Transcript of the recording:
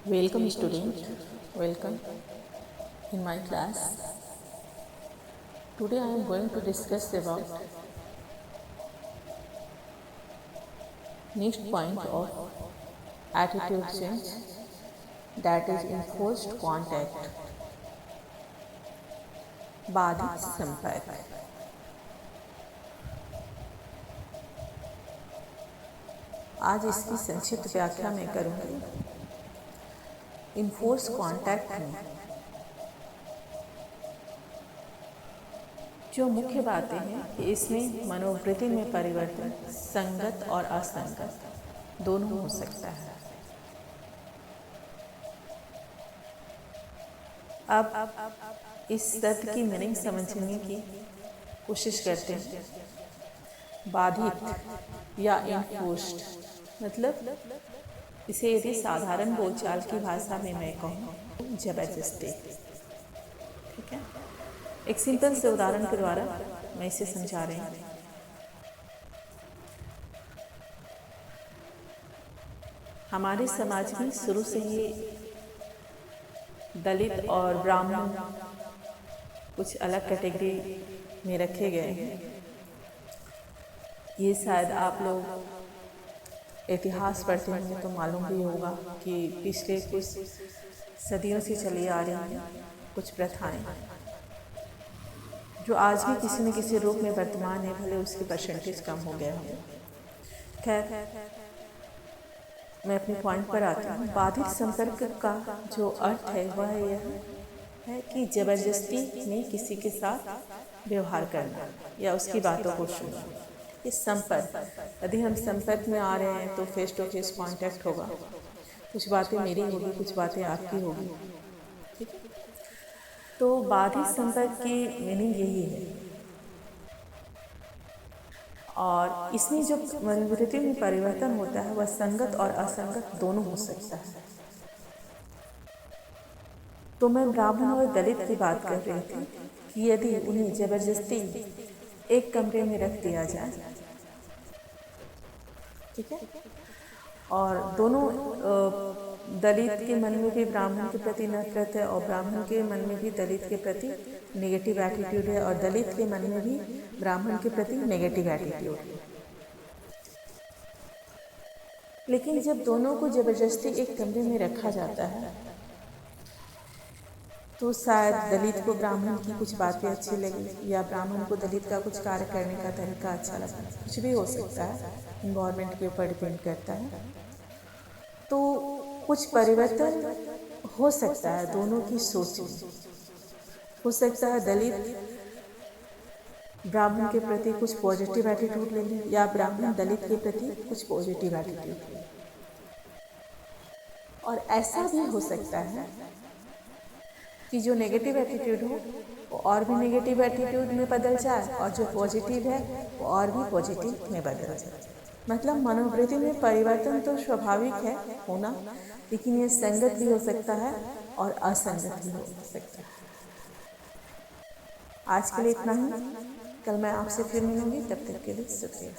Welcome student, welcome in my class. Today I am going to discuss about next point of attitude change, that is enforced contact, बाधित संपर्क। आज इसकी संक्षिप्त व्याख्या मैं करूँगी। इन्फोर्स कॉन्टैक्ट में जो मुख्य बातें हैं कि इसमें मनोवृत्ति में परिवर्तन संगत और असंगत दोनों हो सकता है। अब इस शब्द की मीनिंग समझने की कोशिश करते हैं। बाधित या इन्फोर्स्ड मतलब इसे यदि साधारण बोलचाल की भाषा में मैं कहूँ जबरदस्ती। ठीक है, एक सिंपल से उदाहरण के द्वारा मैं इसे समझा रही हूँ। हमारे समाज में शुरू से ही दलित और ब्राह्मण कुछ अलग कैटेगरी में रखे गए हैं। ये शायद आप लोग इतिहास पढ़ते होंगे तो मालूम भी होगा कि पिछले कुछ सदियों से चली आ रही हैं कुछ प्रथाएं जो आज भी किसी न किसी रूप में वर्तमान है, भले उसकी परसेंटेज कम हो गया हो। खैर, मैं अपने पॉइंट पर आती हूँ। बाधित संपर्क का जो अर्थ है वह यह है कि जबरदस्ती में किसी के साथ व्यवहार करना या उसकी बातों को सुनना। इस संपर्क, यदि हम संपर्क में आ रहे हैं तो फेस टू फेस कांटेक्ट होगा। कुछ बातें मेरी होगी, कुछ बातें आपकी होगी। ठीक है, तो बाधित संपर्क की मीनिंग यही है। और इसमें जो मनोवृत्ति में परिवर्तन होता है वह संगत और असंगत दोनों हो सकता है। तो मैं ब्राह्मण और दलित की बात कर रही थी कि यदि उन्हें जबरदस्ती एक कमरे में रख दिया जाए, ठीक है, और दोनों दलित के मन में भी ब्राह्मण के प्रति नफरत है और ब्राह्मण के मन में भी दलित के प्रति नेगेटिव एटीट्यूड है और दलित के मन में भी ब्राह्मण के प्रति नेगेटिव एटीट्यूड है। लेकिन जब दोनों को जबरदस्ती एक कमरे में रखा जाता है तो शायद दलित को ब्राह्मण की कुछ बातें अच्छी लगी या ब्राह्मण को दलित का कुछ कार्य करने का तरीका अच्छा लगा। कुछ भी हो सकता है, इन्वायरमेंट के ऊपर डिपेंड करता है। तो कुछ परिवर्तन हो सकता है दोनों की सोच में। हो सकता है दलित ब्राह्मण के प्रति कुछ पॉजिटिव एटीट्यूड ले लें या ब्राह्मण दलित के प्रति कुछ पॉजिटिव एटीट्यूड ले। और ऐसा भी हो सकता है कि जो नेगेटिव एटीट्यूड हो वो और भी नेगेटिव एटीट्यूड में बदल जाए और जो पॉजिटिव है वो और भी पॉजिटिव में बदल जाए। मतलब मनोवृत्ति में परिवर्तन तो स्वाभाविक है होना, लेकिन ये संगत भी हो सकता है और असंगत भी हो सकता है। आज के लिए इतना ही। कल मैं आपसे फिर मिलूंगी, तब तक के लिए शुक्रिया।